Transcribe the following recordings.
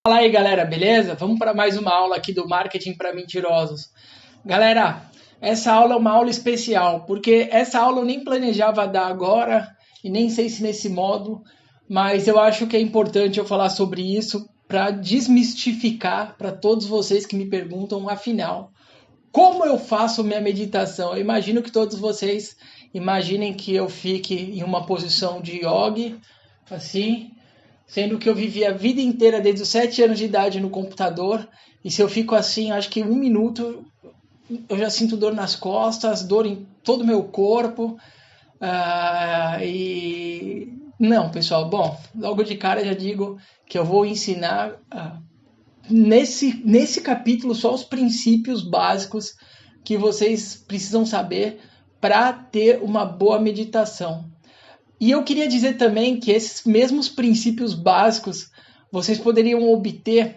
Fala aí, galera, beleza? Vamos para mais uma aula aqui do Marketing para Mentirosos. Galera, essa aula é uma aula especial, porque essa aula eu nem planejava dar agora e nem sei se nesse modo, mas eu acho que é importante eu falar sobre isso para desmistificar para todos vocês que me perguntam, afinal, como eu faço minha meditação? Eu imagino que todos vocês imaginem que eu fique em uma posição de yoga, assim, sendo que eu vivi a vida inteira, desde os 7 anos de idade, no computador, e se eu fico assim, acho que 1 minuto, eu já sinto dor nas costas, dor em todo o meu corpo, e... Não, pessoal, bom, logo de cara já digo que eu vou ensinar nesse capítulo só os princípios básicos que vocês precisam saber para ter uma boa meditação. E eu queria dizer também que esses mesmos princípios básicos vocês poderiam obter,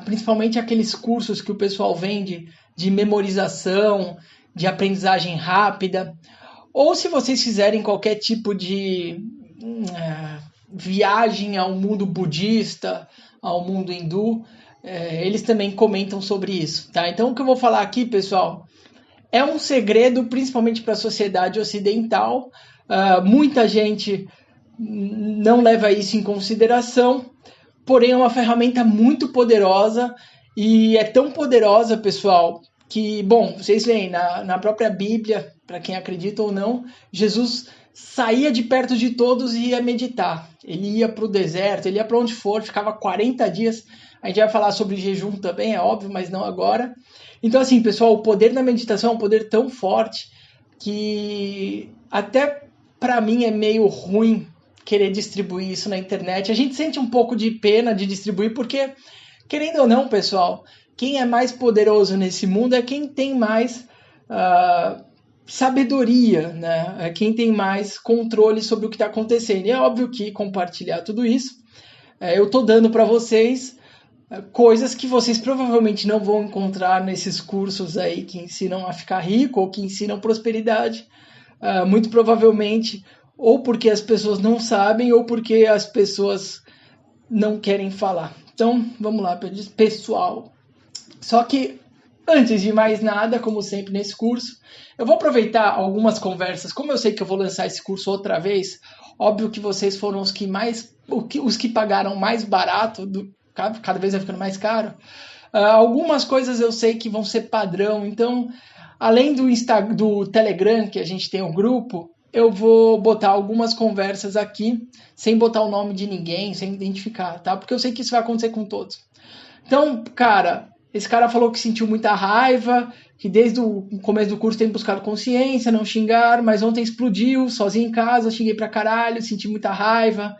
principalmente aqueles cursos que o pessoal vende de memorização, de aprendizagem rápida, ou se vocês fizerem qualquer tipo de viagem ao mundo budista, ao mundo hindu, eles também comentam sobre isso, tá? Então o que eu vou falar aqui, pessoal, é um segredo principalmente para a sociedade ocidental. Muita gente não leva isso em consideração, porém é uma ferramenta muito poderosa, e é tão poderosa, pessoal, que, bom, vocês veem na própria Bíblia, para quem acredita ou não, Jesus saía de perto de todos e ia meditar. Ele ia para o deserto, ele ia para onde for, ficava 40 dias. A gente vai falar sobre jejum também, é óbvio, mas não agora. Então, assim, pessoal, o poder da meditação é um poder tão forte que até para mim é meio ruim querer distribuir isso na internet. A gente sente um pouco de pena de distribuir, porque, querendo ou não, pessoal, quem é mais poderoso nesse mundo é quem tem mais sabedoria, né? É quem tem mais controle sobre o que está acontecendo. E é óbvio que compartilhar tudo isso, eu estou dando para vocês coisas que vocês provavelmente não vão encontrar nesses cursos aí que ensinam a ficar rico ou que ensinam prosperidade. Muito provavelmente, ou porque as pessoas não sabem, ou porque as pessoas não querem falar. Então, vamos lá, pessoal. Só que, antes de mais nada, como sempre nesse curso, eu vou aproveitar algumas conversas. Como eu sei que eu vou lançar esse curso outra vez, óbvio que vocês foram os que pagaram mais barato, cada vez vai ficando mais caro. Algumas coisas eu sei que vão ser padrão, então, além do Telegram, que a gente tem um grupo, eu vou botar algumas conversas aqui, sem botar o nome de ninguém, sem identificar, tá? Porque eu sei que isso vai acontecer com todos. Então, cara, esse cara falou que sentiu muita raiva, que desde o começo do curso tem buscado consciência, não xingar, mas ontem explodiu, sozinho em casa, xinguei pra caralho, senti muita raiva,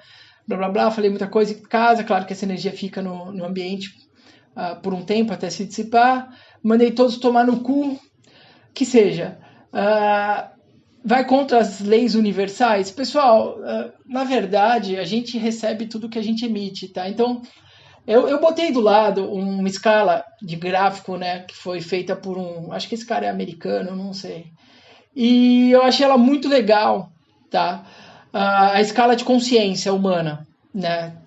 blá blá blá, falei muita coisa em casa, claro que essa energia fica no ambiente por um tempo até se dissipar, mandei todos tomar no cu, que seja, vai contra as leis universais? Pessoal, na verdade, a gente recebe tudo que a gente emite, tá? Então, eu botei do lado uma escala de gráfico, né, que foi feita por acho que esse cara é americano, não sei. E eu achei ela muito legal, tá? A escala de consciência humana, né?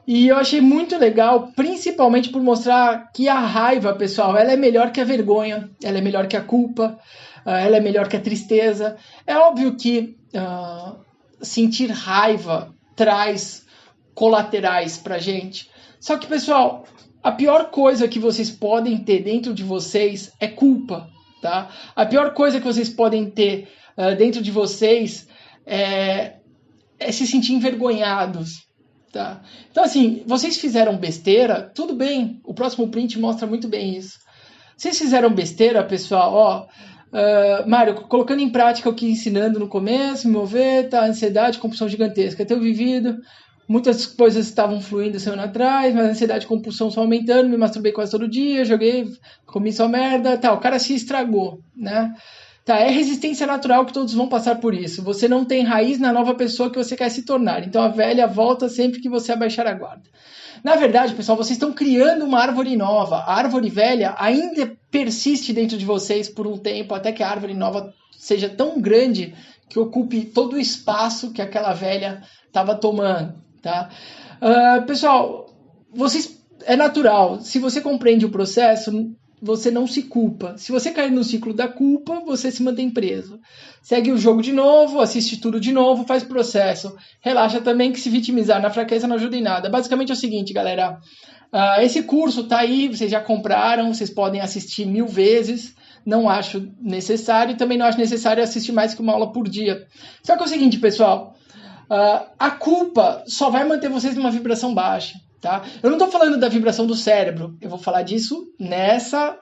E eu achei muito legal, principalmente por mostrar que a raiva, pessoal, ela é melhor que a vergonha, ela é melhor que a culpa, ela é melhor que a tristeza. É óbvio que sentir raiva traz colaterais pra gente. Só que, pessoal, a pior coisa que vocês podem ter dentro de vocês é culpa, tá? A pior coisa que vocês podem ter dentro de vocês é se sentir envergonhados, tá? Então, assim, vocês fizeram besteira, tudo bem, o próximo print mostra muito bem isso. Vocês fizeram besteira, pessoal, Mário, colocando em prática o que ensinando no começo, me mover, tá? Ansiedade, compulsão gigantesca, ter vivido, muitas coisas estavam fluindo semana atrás, mas a ansiedade e compulsão só aumentando, me masturbei quase todo dia, joguei, comi só merda, tá, o cara se estragou, né? Tá, é resistência natural que todos vão passar por isso. Você não tem raiz na nova pessoa que você quer se tornar. Então a velha volta sempre que você abaixar a guarda. Na verdade, pessoal, vocês estão criando uma árvore nova. A árvore velha ainda persiste dentro de vocês por um tempo, até que a árvore nova seja tão grande que ocupe todo o espaço que aquela velha estava tomando, tá? Pessoal, vocês é natural. Se você compreende o processo, você não se culpa. Se você cair no ciclo da culpa, você se mantém preso. Segue o jogo de novo, assiste tudo de novo, faz processo. Relaxa também que se vitimizar na fraqueza não ajuda em nada. Basicamente é o seguinte, galera. Esse curso tá aí, vocês já compraram, vocês podem assistir 1000 vezes. Não acho necessário e também não acho necessário assistir mais que uma aula por dia. Só que é o seguinte, pessoal. A culpa só vai manter vocês numa vibração baixa. Tá? Eu não estou falando da vibração do cérebro, eu vou falar disso nessa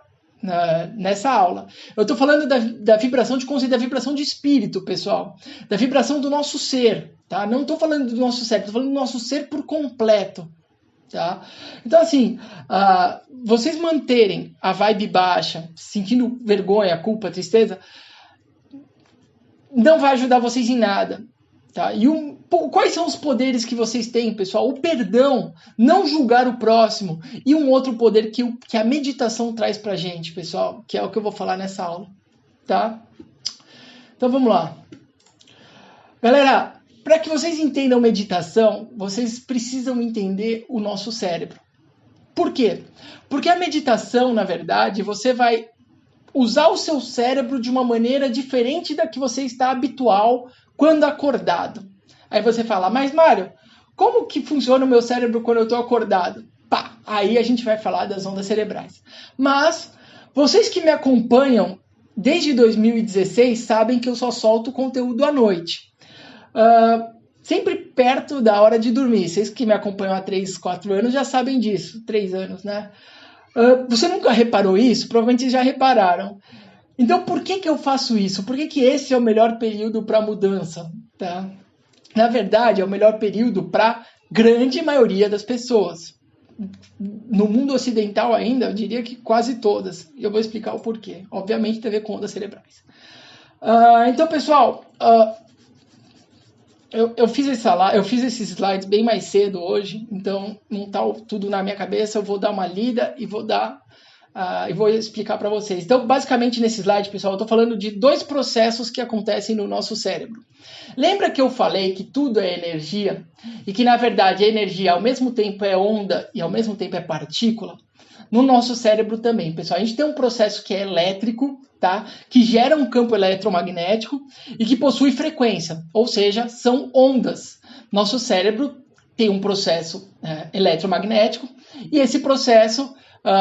aula. Eu estou falando da vibração de consciência, da vibração de espírito, pessoal. Da vibração do nosso ser. Tá? Não estou falando do nosso cérebro, estou falando do nosso ser por completo. Tá? Então, assim, vocês manterem a vibe baixa, sentindo vergonha, culpa, tristeza, não vai ajudar vocês em nada. Tá? E quais são os poderes que vocês têm, pessoal? O perdão, não julgar o próximo e um outro poder que a meditação traz pra gente, pessoal, que é o que eu vou falar nessa aula, tá? Então vamos lá. Galera, para que vocês entendam meditação, vocês precisam entender o nosso cérebro. Por quê? Porque a meditação, na verdade, você vai usar o seu cérebro de uma maneira diferente da que você está habitual quando acordado. Aí você fala, mas Mário, como que funciona o meu cérebro quando eu estou acordado? Pá, aí a gente vai falar das ondas cerebrais. Mas vocês que me acompanham desde 2016 sabem que eu só solto conteúdo à noite. Sempre perto da hora de dormir. Vocês que me acompanham há 3, 4 anos já sabem disso. 3 anos, né? Você nunca reparou isso? Provavelmente já repararam. Então, por que eu faço isso? Por que esse é o melhor período para mudança? Tá? Na verdade, é o melhor período para a grande maioria das pessoas. No mundo ocidental ainda, eu diria que quase todas. E eu vou explicar o porquê. Obviamente, tem a ver com ondas cerebrais. Então, pessoal, eu fiz esses slides bem mais cedo hoje, então não está tudo na minha cabeça. Eu vou dar uma lida e vou explicar para vocês. Então, basicamente, nesse slide, pessoal, eu estou falando de 2 processos que acontecem no nosso cérebro. Lembra que eu falei que tudo é energia? E que, na verdade, a energia ao mesmo tempo é onda e ao mesmo tempo é partícula? No nosso cérebro também, pessoal. A gente tem um processo que é elétrico, tá? Que gera um campo eletromagnético e que possui frequência, ou seja, são ondas. Nosso cérebro tem um processo eletromagnético e esse processo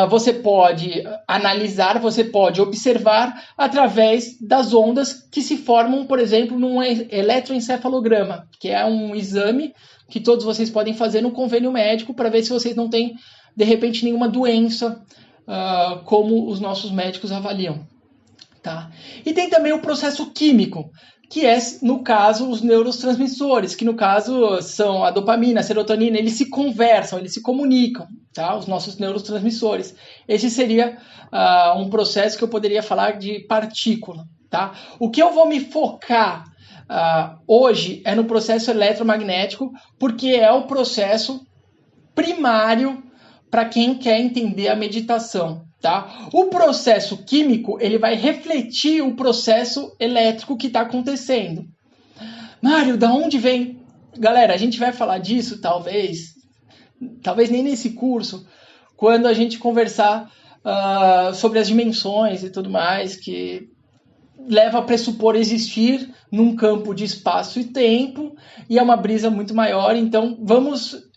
você pode analisar, você pode observar através das ondas que se formam, por exemplo, num eletroencefalograma, que é um exame que todos vocês podem fazer no convênio médico para ver se vocês não têm, de repente, nenhuma doença, como os nossos médicos avaliam. Tá? E tem também o processo químico, que é, no caso, os neurotransmissores, que no caso são a dopamina, a serotonina, eles se conversam, eles se comunicam, tá? Os nossos neurotransmissores. Esse seria um processo que eu poderia falar de partícula. Tá? O que eu vou me focar hoje é no processo eletromagnético, porque é o processo primário para quem quer entender a meditação. Tá? O processo químico ele vai refletir o processo elétrico que está acontecendo. Mário, da onde vem? Galera, a gente vai falar disso talvez nem nesse curso, quando a gente conversar sobre as dimensões e tudo mais, que leva a pressupor existir num campo de espaço e tempo, e é uma brisa muito maior, então vamos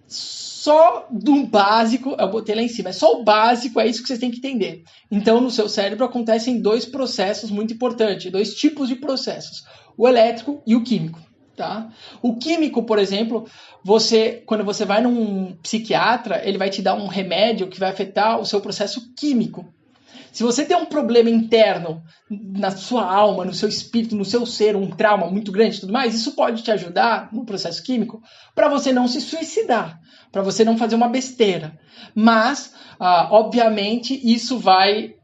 só do básico, eu botei lá em cima, é só o básico, é isso que vocês têm que entender. Então, no seu cérebro acontecem 2 processos muito importantes, 2 tipos de processos, o elétrico e o químico. Tá? O químico, por exemplo, quando você vai num psiquiatra, ele vai te dar um remédio que vai afetar o seu processo químico. Se você tem um problema interno na sua alma, no seu espírito, no seu ser, um trauma muito grande e tudo mais, isso pode te ajudar no processo químico para você não se suicidar, para você não fazer uma besteira. Mas, obviamente, isso vai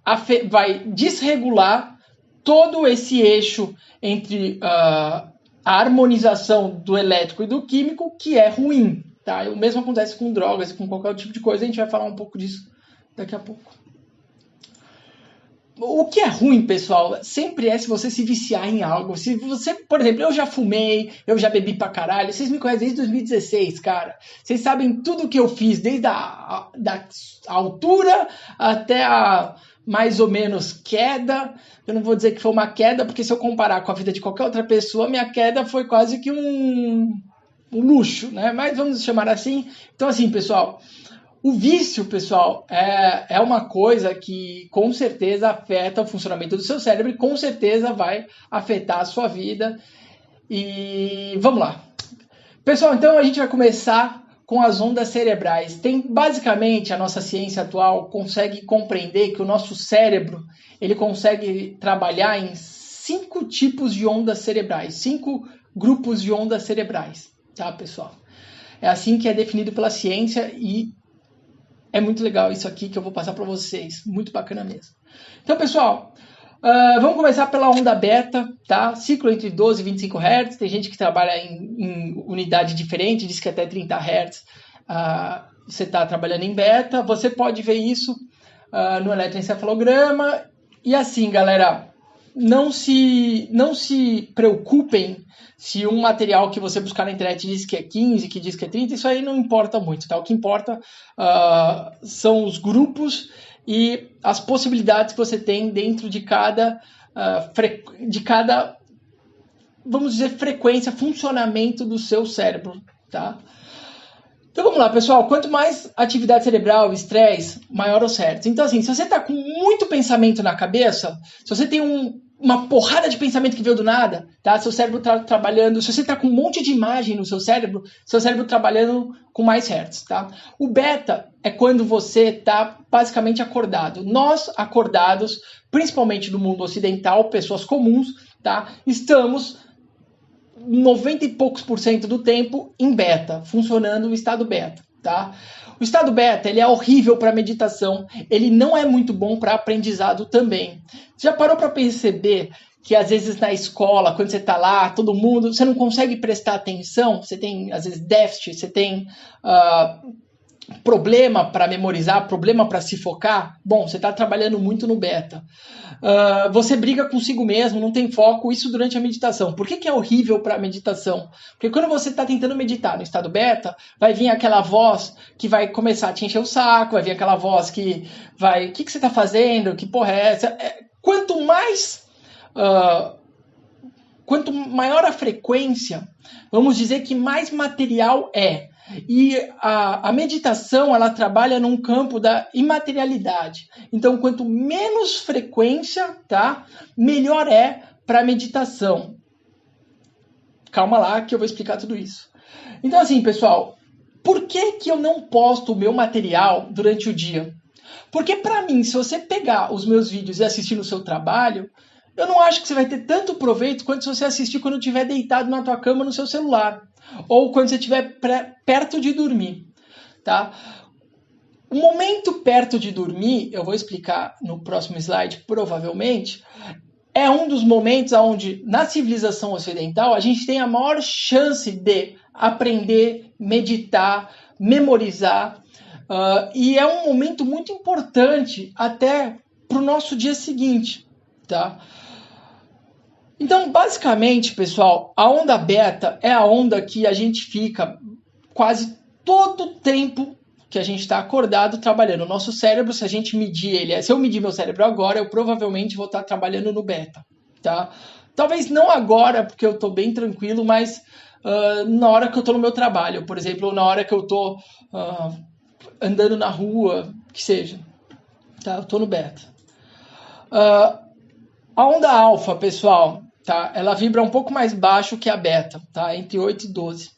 desregular todo esse eixo entre a harmonização do elétrico e do químico, que é ruim. Tá? O mesmo acontece com drogas e com qualquer outro tipo de coisa, a gente vai falar um pouco disso daqui a pouco. O que é ruim, pessoal, sempre é se você se viciar em algo. Se você, por exemplo, eu já fumei, eu já bebi pra caralho. Vocês me conhecem desde 2016, cara. Vocês sabem tudo que eu fiz, desde a altura até a mais ou menos queda. Eu não vou dizer que foi uma queda, porque se eu comparar com a vida de qualquer outra pessoa, minha queda foi quase que um luxo, né? Mas vamos chamar assim. Então, assim, pessoal, o vício, pessoal, é uma coisa que com certeza afeta o funcionamento do seu cérebro e com certeza vai afetar a sua vida. E vamos lá. Pessoal, então a gente vai começar com as ondas cerebrais. Basicamente, a nossa ciência atual consegue compreender que o nosso cérebro ele consegue trabalhar em 5 tipos de ondas cerebrais, 5 grupos de ondas cerebrais, tá, pessoal? É assim que é definido pela ciência e é muito legal isso aqui que eu vou passar para vocês. Muito bacana mesmo. Então, pessoal, vamos começar pela onda beta, tá? Ciclo entre 12 e 25 Hz. Tem gente que trabalha em unidade diferente, diz que até 30 Hz você está trabalhando em beta. Você pode ver isso no eletroencefalograma. E assim, galera, não se preocupem se um material que você buscar na internet diz que é 15, que diz que é 30, isso aí não importa muito, tá? O que importa são os grupos e as possibilidades que você tem dentro de cada, vamos dizer, frequência, funcionamento do seu cérebro, tá? Então vamos lá, pessoal. Quanto mais atividade cerebral, estresse, maior os hertz. Então assim, se você está com muito pensamento na cabeça, se você tem uma porrada de pensamento que veio do nada, tá? Seu cérebro está trabalhando, se você está com um monte de imagem no seu cérebro trabalhando com mais hertz, tá? O beta é quando você está basicamente acordado. Nós, acordados, principalmente no mundo ocidental, pessoas comuns, tá? Estamos 90 e poucos % do tempo em beta, funcionando o estado beta, tá? O estado beta, ele é horrível para meditação, ele não é muito bom para aprendizado também. Você já parou para perceber que às vezes na escola, quando você está lá, todo mundo, você não consegue prestar atenção, você tem às vezes déficit, você tem problema para memorizar, problema para se focar? Bom, você está trabalhando muito no beta. Você briga consigo mesmo, não tem foco, isso durante a meditação. Por que é horrível para a meditação? Porque quando você está tentando meditar no estado beta, vai vir aquela voz que vai começar a te encher o saco, vai vir aquela voz que vai, o que você está fazendo? Que porra é essa? Quanto maior a frequência, vamos dizer que mais material é. E a meditação, ela trabalha num campo da imaterialidade. Então, quanto menos frequência, tá, melhor é para a meditação. Calma lá que eu vou explicar tudo isso. Então, assim, pessoal, por que eu não posto o meu material durante o dia? Porque, para mim, se você pegar os meus vídeos e assistir no seu trabalho, eu não acho que você vai ter tanto proveito quanto se você assistir quando estiver deitado na tua cama no seu celular. Ou quando você estiver perto de dormir, tá? O momento perto de dormir, eu vou explicar no próximo slide, provavelmente, é um dos momentos onde, na civilização ocidental, a gente tem a maior chance de aprender, meditar, memorizar, e é um momento muito importante até para o nosso dia seguinte, tá? Então, basicamente, pessoal, a onda beta é a onda que a gente fica quase todo o tempo que a gente está acordado trabalhando. O nosso cérebro, se a gente medir ele, se eu medir meu cérebro agora, eu provavelmente vou estar trabalhando no beta, tá? Talvez não agora, porque eu estou bem tranquilo, mas na hora que eu estou no meu trabalho, por exemplo, ou na hora que eu estou andando na rua, que seja, tá? Eu estou no beta. A onda alfa, pessoal, tá? Ela vibra um pouco mais baixo que a beta, tá? Entre 8 e 12.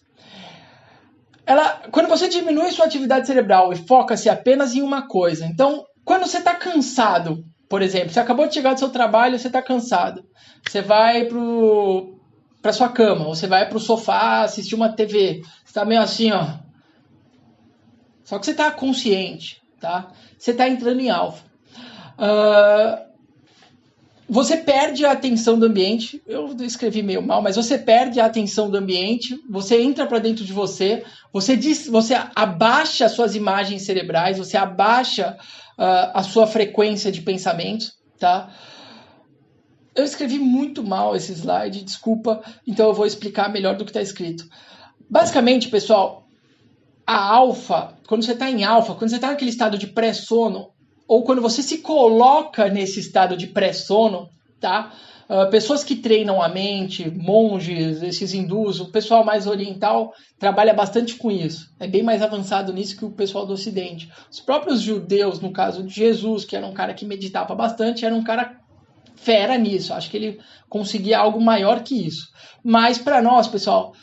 Quando você diminui sua atividade cerebral e foca-se apenas em uma coisa, então, quando você está cansado, por exemplo, você acabou de chegar do seu trabalho, você está cansado, você vai para sua cama, ou você vai para o sofá assistir uma TV, você está meio assim, ó. Só que você está consciente, tá? Você está entrando em alfa. Você perde a atenção do ambiente, eu escrevi meio mal, mas você perde a atenção do ambiente, você entra para dentro de você abaixa as suas imagens cerebrais, você abaixa a sua frequência de pensamentos, tá? Eu escrevi muito mal esse slide, desculpa, então eu vou explicar melhor do que está escrito. Basicamente, pessoal, a alfa, quando você está em alfa, quando você está naquele estado de pré-sono, ou quando você se coloca nesse estado de pré-sono, tá? Pessoas que treinam a mente, monges, esses hindus, o pessoal mais oriental trabalha bastante com isso. É bem mais avançado nisso que o pessoal do ocidente. Os próprios judeus, no caso de Jesus, que era um cara que meditava bastante, era um cara fera nisso. Acho que ele conseguia algo maior que isso. Mas para nós, pessoal,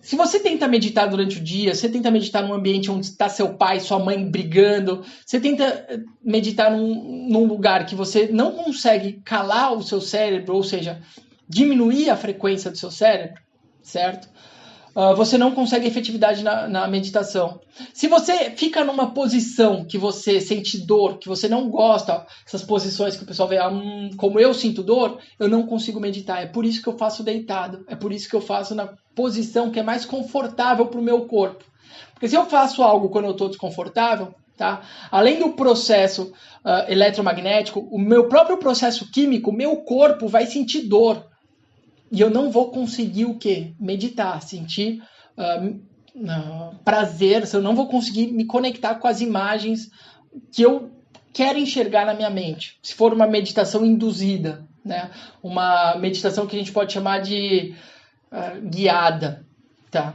se você tenta meditar durante o dia, você tenta meditar num ambiente onde está seu pai, sua mãe brigando, você tenta meditar num lugar que você não consegue calar o seu cérebro, ou seja, diminuir a frequência do seu cérebro, certo? Você não consegue efetividade na meditação. Se você fica numa posição que você sente dor, que você não gosta, essas posições que o pessoal vê, como eu sinto dor, eu não consigo meditar. É por isso que eu faço deitado. É por isso que eu faço na posição que é mais confortável para o meu corpo. Porque se eu faço algo quando eu estou desconfortável, tá? Além do processo eletromagnético, o meu próprio processo químico, o meu corpo vai sentir dor. E eu não vou conseguir o quê? Meditar, sentir prazer, eu não vou conseguir me conectar com as imagens que eu quero enxergar na minha mente. Se for uma meditação induzida, né? Uma meditação que a gente pode chamar de guiada, tá?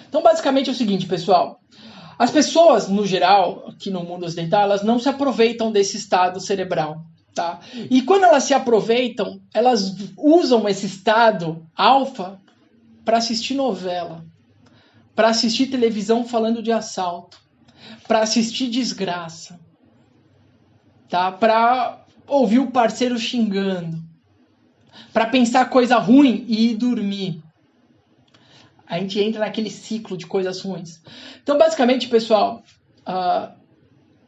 Então, basicamente é o seguinte, pessoal. As pessoas, no geral, aqui no mundo ocidental, elas não se aproveitam desse estado cerebral. Tá? E quando elas se aproveitam, elas usam esse estado alfa para assistir novela, para assistir televisão falando de assalto, para assistir desgraça, tá? Para ouvir o parceiro xingando, para pensar coisa ruim e ir dormir. A gente entra naquele ciclo de coisas ruins. Então, basicamente, pessoal,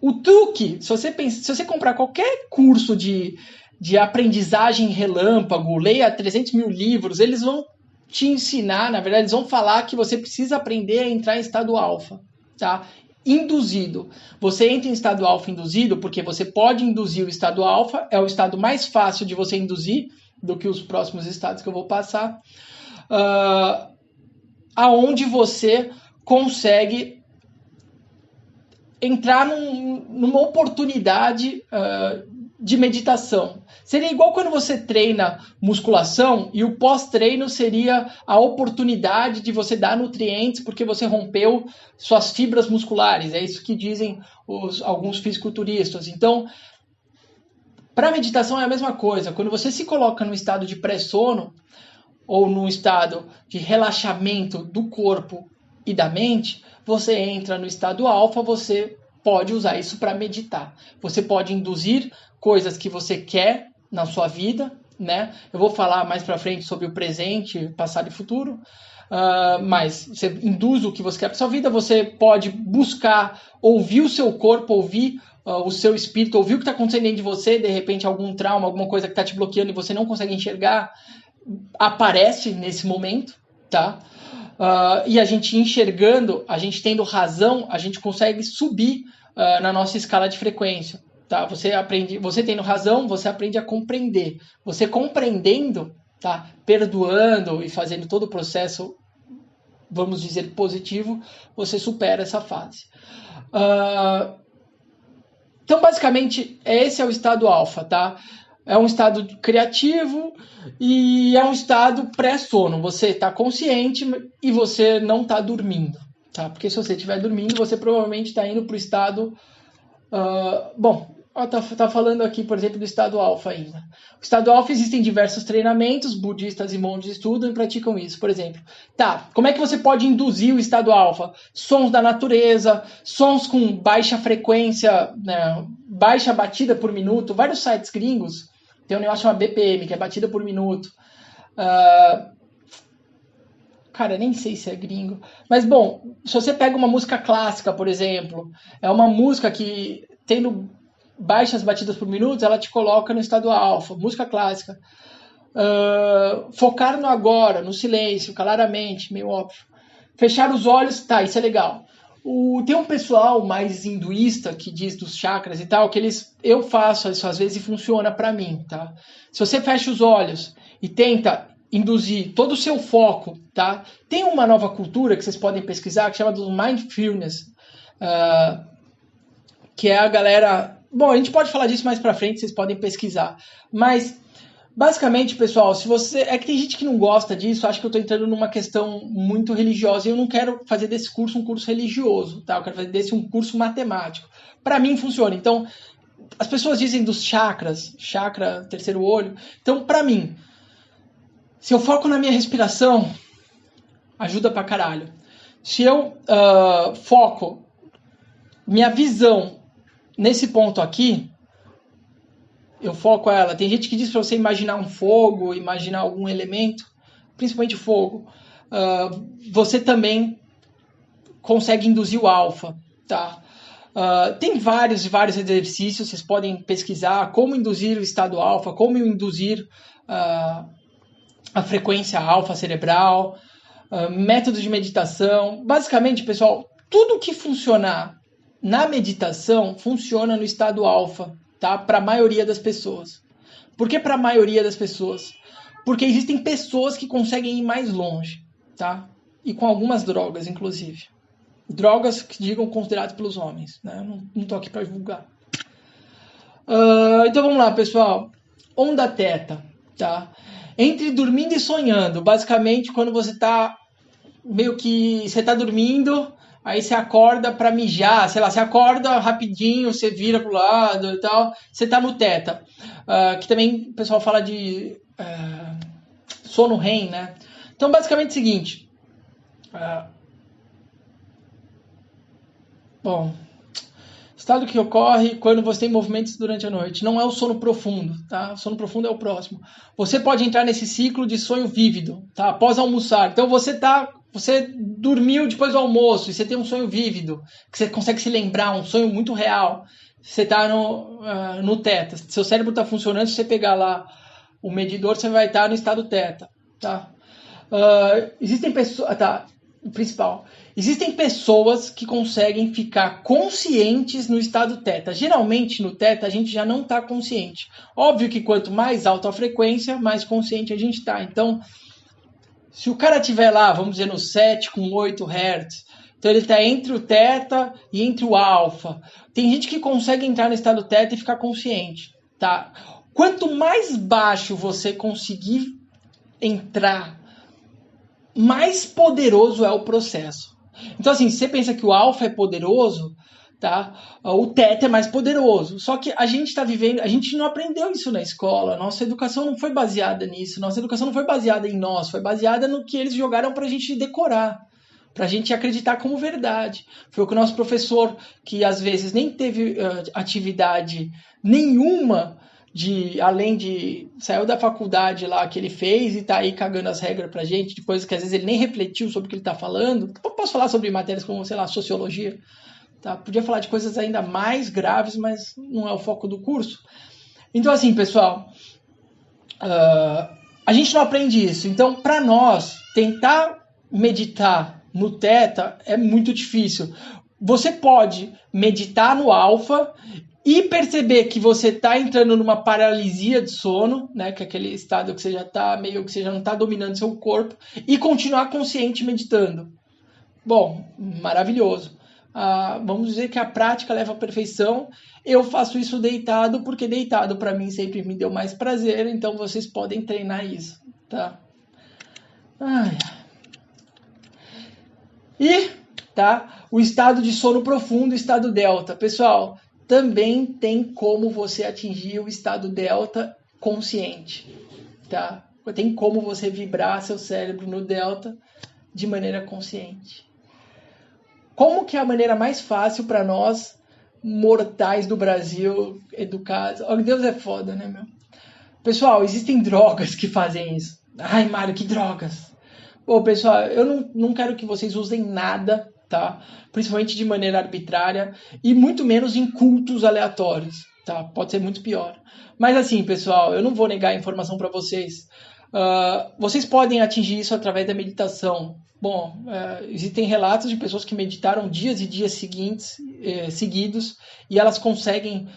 o truque, se você comprar qualquer curso de aprendizagem relâmpago, leia 300 mil livros, eles vão te ensinar, na verdade, eles vão falar que você precisa aprender a entrar em estado alfa, tá? Induzido. Você entra em estado alfa induzido porque você pode induzir o estado alfa, é o estado mais fácil de você induzir do que os próximos estados que eu vou passar, aonde você consegue entrar numa oportunidade de meditação. Seria igual quando você treina musculação e o pós-treino seria a oportunidade de você dar nutrientes porque você rompeu suas fibras musculares. É isso que dizem alguns fisiculturistas. Então, para a meditação é a mesma coisa. Quando você se coloca no estado de pré-sono ou num estado de relaxamento do corpo e da mente, você entra no estado alfa, você pode usar isso para meditar. Você pode induzir coisas que você quer na sua vida, né? Eu vou falar mais para frente sobre o presente, passado e futuro, mas você induz o que você quer para sua vida, você pode buscar ouvir o seu corpo, ouvir o seu espírito, ouvir o que está acontecendo dentro de você, de repente algum trauma, alguma coisa que está te bloqueando e você não consegue enxergar, aparece nesse momento, tá? E a gente enxergando, a gente tendo razão, a gente consegue subir na nossa escala de frequência. Tá? Você tendo razão, você aprende a compreender. Você compreendendo, tá? Perdoando e fazendo todo o processo, vamos dizer, positivo, você supera essa fase. Então, basicamente, esse é o estado alfa, tá? É um estado criativo e é um estado pré-sono. Você está consciente e você não está dormindo, tá? Porque se você estiver dormindo, você provavelmente está indo para o estado... tá falando aqui, por exemplo, do estado alfa ainda. O estado alfa, existem diversos treinamentos, budistas e monges estudam e praticam isso. Por exemplo, como é que você pode induzir o estado alfa? Sons da natureza, sons com baixa frequência, né, baixa batida por minuto. Vários sites gringos tem um negócio chamado BPM, que é batida por minuto. Cara, nem sei se é gringo. Mas, bom, se você pega uma música clássica, por exemplo, é uma música que, tendo baixas batidas por minuto, ela te coloca no estado alfa. Música clássica. Focar no agora, no silêncio, claramente, meio óbvio. Fechar os olhos, isso é legal. Tem um pessoal mais hinduísta que diz dos chakras e tal, que eu faço isso às vezes e funciona para mim, tá? Se você fecha os olhos e tenta induzir todo o seu foco, tá? Tem uma nova cultura que vocês podem pesquisar que chama do Mindfulness, que é a galera... Bom, a gente pode falar disso mais pra frente, vocês podem pesquisar. Mas, basicamente, pessoal, se você... É que tem gente que não gosta disso, acho que eu tô entrando numa questão muito religiosa, e eu não quero fazer desse curso um curso religioso, tá? Eu quero fazer desse um curso matemático. Pra mim, funciona. Então, as pessoas dizem dos chakras, chakra, terceiro olho. Então, pra mim, se eu foco na minha respiração, ajuda pra caralho. Se eu foco minha visão nesse ponto aqui, eu foco ela. Tem gente que diz para você imaginar um fogo, imaginar algum elemento, principalmente fogo. Você também consegue induzir o alfa, tá? Tem vários exercícios, vocês podem pesquisar como induzir o estado alfa, como induzir a frequência alfa cerebral, métodos de meditação. Basicamente, pessoal, tudo que funcionar na meditação funciona no estado alfa, tá? Para a maioria das pessoas. Por que para a maioria das pessoas? Porque existem pessoas que conseguem ir mais longe, tá? E com algumas drogas, inclusive. Drogas que digam consideradas pelos homens, né? Não tô aqui para divulgar. Então vamos lá, pessoal. Onda teta, tá? Entre dormindo e sonhando, basicamente quando você tá meio que você tá dormindo, aí você acorda para mijar, sei lá, você acorda rapidinho, você vira pro lado e tal, você tá no teta, que também o pessoal fala de sono REM, né? Então basicamente é o seguinte, estado que ocorre quando você tem movimentos durante a noite. Não é o sono profundo, tá? O sono profundo é o próximo. Você pode entrar nesse ciclo de sonho vívido, tá? Após almoçar. Então você dormiu depois do almoço e você tem um sonho vívido, que você consegue se lembrar, um sonho muito real. Você está no teta. Seu cérebro está funcionando, se você pegar lá o medidor, você vai estar no estado teta, tá? Existem pessoas... Tá, o principal. Existem pessoas que conseguem ficar conscientes no estado teta. Geralmente, no teta, a gente já não está consciente. Óbvio que quanto mais alta a frequência, mais consciente a gente está. Então, se o cara estiver lá, vamos dizer, no 7 com 8 Hz, então ele está entre o teta e entre o alfa. Tem gente que consegue entrar no estado teta e ficar consciente, tá? Quanto mais baixo você conseguir entrar, mais poderoso é o processo. Então, assim, se você pensa que o alfa é poderoso, tá? O teta é mais poderoso. Só que a gente está vivendo, a gente não aprendeu isso na escola. Nossa educação não foi baseada nisso. Nossa educação não foi baseada em nós. Foi baseada no que eles jogaram para a gente decorar, para a gente acreditar como verdade. Foi o que o nosso professor, que às vezes nem teve atividade nenhuma, além de saiu da faculdade lá que ele fez e tá aí cagando as regras pra gente, de coisas que às vezes ele nem refletiu sobre o que ele tá falando. Eu posso falar sobre matérias como, sei lá, sociologia, tá? Podia falar de coisas ainda mais graves, mas não é o foco do curso. Então, assim, pessoal, a gente não aprende isso. Então, para nós, tentar meditar no teta é muito difícil. Você pode meditar no alfa e perceber que você está entrando numa paralisia de sono, né, que é aquele estado que você já está meio que você já não está dominando seu corpo, e continuar consciente meditando. Bom, maravilhoso. Vamos dizer que a prática leva à perfeição. Eu faço isso deitado, porque deitado para mim sempre me deu mais prazer, então vocês podem treinar isso, tá? E, tá, o estado de sono profundo, estado delta. Pessoal, também tem como você atingir o estado delta consciente, tá? Tem como você vibrar seu cérebro no delta de maneira consciente. Como que é a maneira mais fácil para nós, mortais do Brasil, educados? Oh, Deus é foda, né, meu? Pessoal, existem drogas que fazem isso. Ai, Mário, que drogas? Bom, pessoal, eu não quero que vocês usem nada, tá? Principalmente de maneira arbitrária e muito menos em cultos aleatórios, tá? Pode ser muito pior. Mas assim, pessoal, eu não vou negar a informação para vocês. Vocês podem atingir isso através da meditação. Bom, existem relatos de pessoas que meditaram dias e dias seguidos e elas conseguem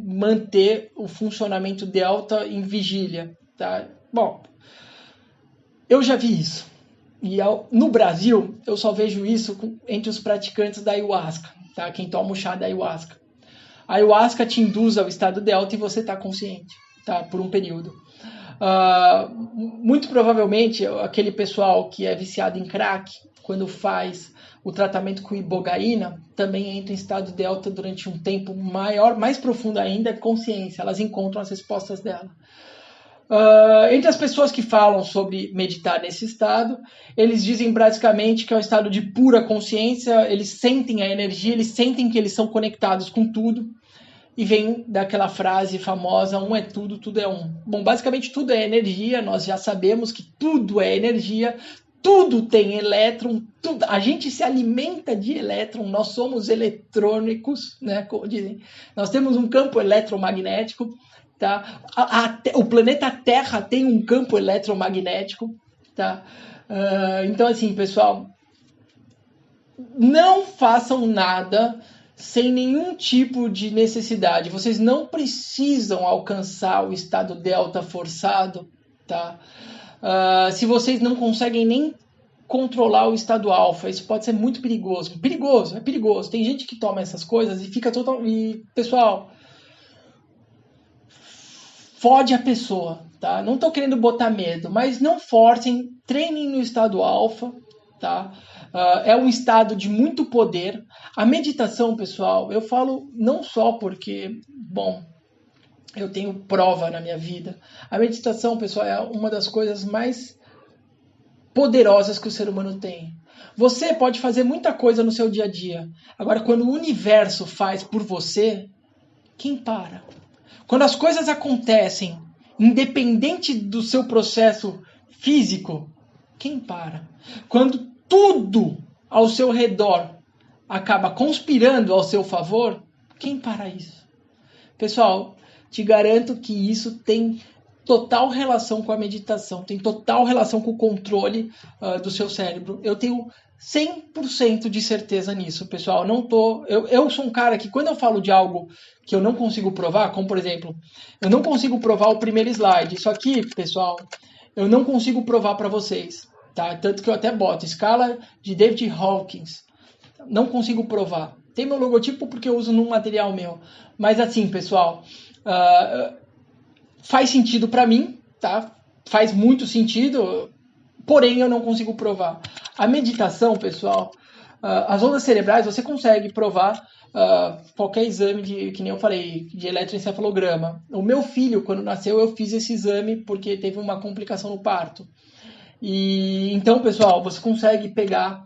manter o funcionamento delta em vigília. Tá? Bom, eu já vi isso. E no Brasil, eu só vejo isso entre os praticantes da ayahuasca, tá? Quem toma o chá da ayahuasca. A ayahuasca te induz ao estado delta e você está consciente, tá? Por um período. Muito provavelmente, aquele pessoal que é viciado em crack, quando faz o tratamento com ibogaína, também entra em estado delta durante um tempo maior, mais profundo ainda, consciência. Elas encontram as respostas dela. Entre as pessoas que falam sobre meditar nesse estado, eles dizem basicamente que é um estado de pura consciência, eles sentem a energia, eles sentem que eles são conectados com tudo, e vem daquela frase famosa, um é tudo, tudo é um. Bom, basicamente tudo é energia, nós já sabemos que tudo é energia, tudo tem elétron, tudo, a gente se alimenta de elétron, nós somos eletrônicos, né, como dizem, nós temos um campo eletromagnético. Tá? O planeta Terra tem um campo eletromagnético. Tá? Então, assim, pessoal, não façam nada sem nenhum tipo de necessidade. Vocês não precisam alcançar o estado delta forçado. Tá? Se vocês não conseguem nem controlar o estado alfa, isso pode ser muito perigoso. É perigoso. Tem gente que toma essas coisas e fica totalmente... Pessoal... Fode a pessoa, tá? Não tô querendo botar medo, mas não forcem, treinem no estado alfa, tá? É um estado de muito poder. A meditação, pessoal, eu falo não só porque, bom, eu tenho prova na minha vida. A meditação, pessoal, é uma das coisas mais poderosas que o ser humano tem. Você pode fazer muita coisa no seu dia a dia. Agora, quando o universo faz por você, quem para? Quando as coisas acontecem, independente do seu processo físico, quem para? Quando tudo ao seu redor acaba conspirando ao seu favor, quem para isso? Pessoal, te garanto que isso tem total relação com a meditação, tem total relação com o controle do seu cérebro. Eu tenho 100% de certeza nisso, pessoal. Eu sou um cara que, quando eu falo de algo que eu não consigo provar, como por exemplo, eu não consigo provar o primeiro slide. Isso aqui, pessoal, eu não consigo provar para vocês, tá? Tanto que eu até boto escala de David Hawkins. Não consigo provar. Tem meu logotipo porque eu uso num material meu. Mas assim, pessoal, faz sentido para mim, tá? Faz muito sentido, porém eu não consigo provar. A meditação, pessoal, as ondas cerebrais, você consegue provar qualquer exame que nem eu falei, de eletroencefalograma. O meu filho, quando nasceu, eu fiz esse exame porque teve uma complicação no parto. E então, pessoal, você consegue pegar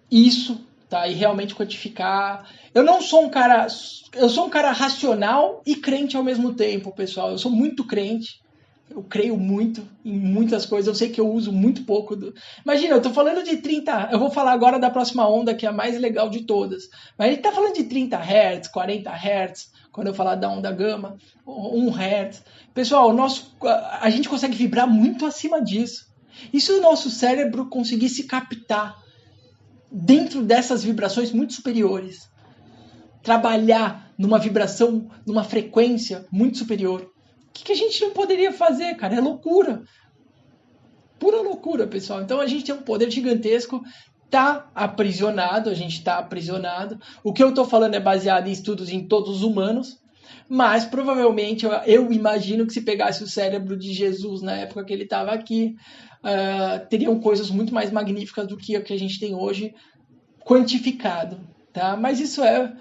isso, tá? E realmente quantificar. Eu sou um cara racional e crente ao mesmo tempo, pessoal. Eu sou muito crente. Eu creio muito em muitas coisas. Eu sei que eu uso muito pouco. Imagina, eu tô falando de 30... Eu vou falar agora da próxima onda, que é a mais legal de todas. Mas a gente tá falando de 30 Hz, 40 Hz, quando eu falar da onda gama, 1 Hz. Pessoal, a gente consegue vibrar muito acima disso. E se o nosso cérebro conseguisse captar dentro dessas vibrações muito superiores, trabalhar numa vibração, numa frequência muito superior, o que a gente não poderia fazer, cara? É loucura. Pura loucura, pessoal. Então a gente tem um poder gigantesco, a gente tá aprisionado. O que eu tô falando é baseado em estudos em todos os humanos, mas provavelmente eu imagino que se pegasse o cérebro de Jesus na época que ele estava aqui, teriam coisas muito mais magníficas do que a que a gente tem hoje quantificado, tá? Mas isso é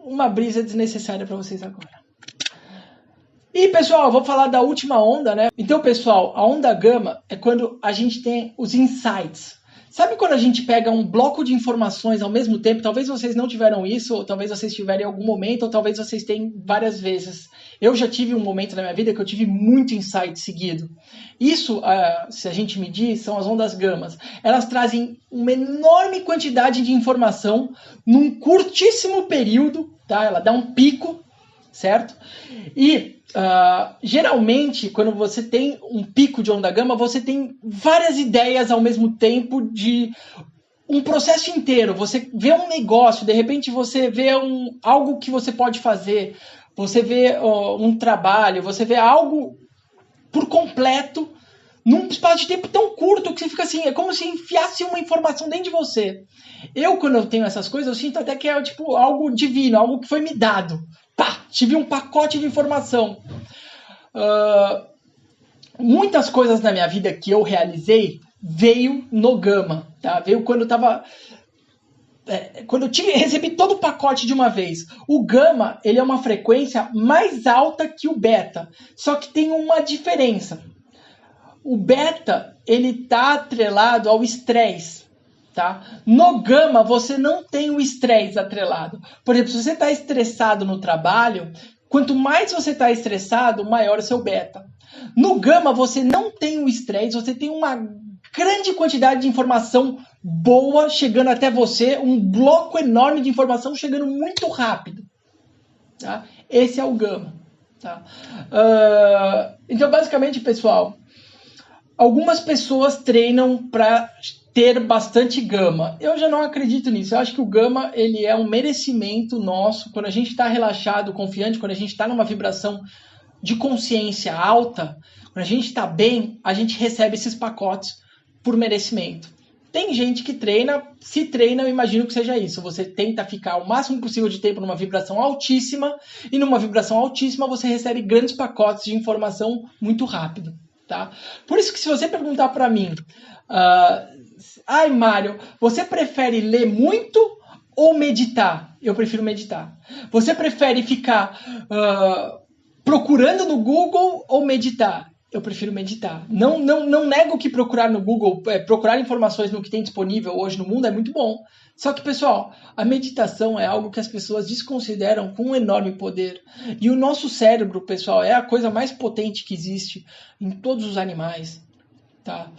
uma brisa desnecessária para vocês agora. E, pessoal, eu vou falar da última onda, né? Então, pessoal, a onda gama é quando a gente tem os insights. Sabe quando a gente pega um bloco de informações ao mesmo tempo? Talvez vocês não tiveram isso, ou talvez vocês tiveram em algum momento, ou talvez vocês tenham várias vezes. Eu já tive um momento na minha vida que eu tive muito insight seguido. Isso, se a gente medir, são as ondas gamas. Elas trazem uma enorme quantidade de informação num curtíssimo período, tá? Ela dá um pico, certo? E geralmente, quando você tem um pico de onda gama, você tem várias ideias ao mesmo tempo de um processo inteiro. Você vê um negócio, de repente você vê algo que você pode fazer, você vê um trabalho, você vê algo por completo num espaço de tempo tão curto que você fica assim, é como se enfiasse uma informação dentro de você. Quando eu tenho essas coisas, eu sinto até que é tipo algo divino, algo que foi me dado. Pá, tive um pacote de informação. Muitas coisas na minha vida que eu realizei veio no Gama, tá? Veio quando eu tava... quando eu recebi todo o pacote de uma vez. O Gama, ele é uma frequência mais alta que o Beta, só que tem uma diferença. O Beta, ele tá atrelado ao estresse, tá? No Gama, você não tem o estresse atrelado. Por exemplo, se você está estressado no trabalho, quanto mais você está estressado, maior é o seu Beta. No Gama, você não tem o estresse, você tem uma grande quantidade de informação boa chegando até você, um bloco enorme de informação chegando muito rápido. Tá? Esse é o Gama. Tá? Então, basicamente, pessoal, algumas pessoas treinam para ter bastante gama. Eu já não acredito nisso. Eu acho que o gama, ele é um merecimento nosso. Quando a gente está relaxado, confiante, quando a gente está numa vibração de consciência alta, quando a gente está bem, a gente recebe esses pacotes por merecimento. Tem gente que treina, se treina, eu imagino que seja isso. Você tenta ficar o máximo possível de tempo numa vibração altíssima, e numa vibração altíssima você recebe grandes pacotes de informação muito rápido. Tá? Por isso que se você perguntar para mim, Mário, você prefere ler muito ou meditar? Eu prefiro meditar. Você prefere ficar procurando no Google ou meditar? Eu prefiro meditar. Não nego que procurar no Google, procurar informações no que tem disponível hoje no mundo é muito bom. Só que, pessoal, a meditação é algo que as pessoas desconsideram com um enorme poder. E o nosso cérebro, pessoal, é a coisa mais potente que existe em todos os animais. Tá?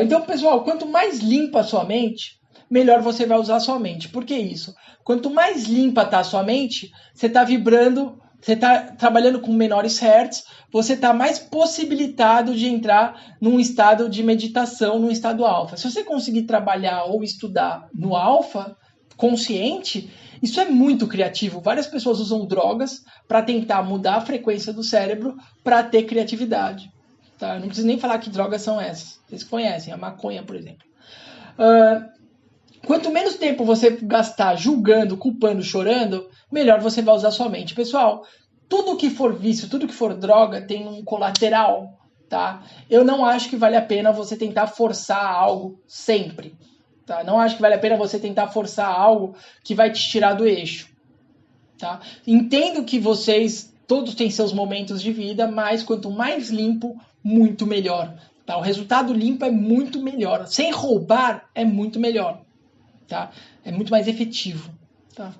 Então, pessoal, quanto mais limpa a sua mente, melhor você vai usar a sua mente. Por que isso? Quanto mais limpa está a sua mente, você está vibrando, você está trabalhando com menores hertz, você está mais possibilitado de entrar num estado de meditação, num estado alfa. Se você conseguir trabalhar ou estudar no alfa, consciente, isso é muito criativo. Várias pessoas usam drogas para tentar mudar a frequência do cérebro para ter criatividade. Tá? Eu não preciso nem falar que drogas são essas. Vocês conhecem, a maconha, por exemplo. Quanto menos tempo você gastar julgando, culpando, chorando, melhor você vai usar sua mente. Pessoal, tudo que for vício, tudo que for droga tem um colateral, tá? Eu não acho que vale a pena você tentar forçar algo sempre, tá? Não acho que vale a pena você tentar forçar algo que vai te tirar do eixo, tá? Entendo que vocês todos têm seus momentos de vida, mas quanto mais limpo, muito melhor, tá? O resultado limpo é muito melhor. Sem roubar é muito melhor. Tá? É muito mais efetivo. Tá?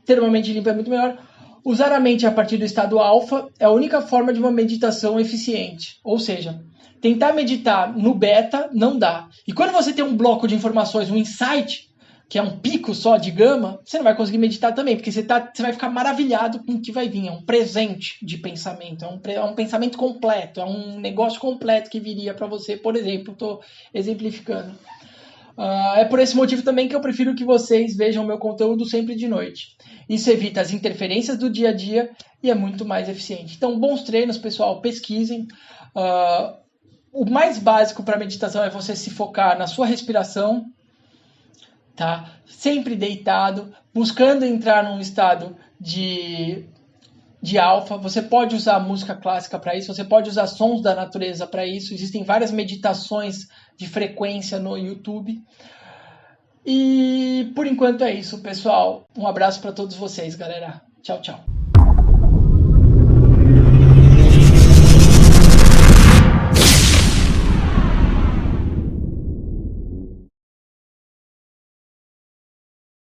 Ter uma mente limpa é muito melhor. Usar a mente a partir do estado alfa é a única forma de uma meditação eficiente. Ou seja, tentar meditar no beta não dá. E quando você tem um bloco de informações, um insight, que é um pico só de gama, você não vai conseguir meditar também, porque você vai ficar maravilhado com o que vai vir. É um presente de pensamento, é um pensamento completo, é um negócio completo que viria para você. Por exemplo, estou exemplificando. É por esse motivo também que eu prefiro que vocês vejam meu conteúdo sempre de noite. Isso evita as interferências do dia a dia e é muito mais eficiente. Então, bons treinos, pessoal, pesquisem. O mais básico para meditação é você se focar na sua respiração, tá? Sempre deitado, buscando entrar num estado de alfa. Você pode usar música clássica para isso, você pode usar sons da natureza para isso. Existem várias meditações de frequência no YouTube. E por enquanto é isso, pessoal. Um abraço para todos vocês, galera. Tchau, tchau.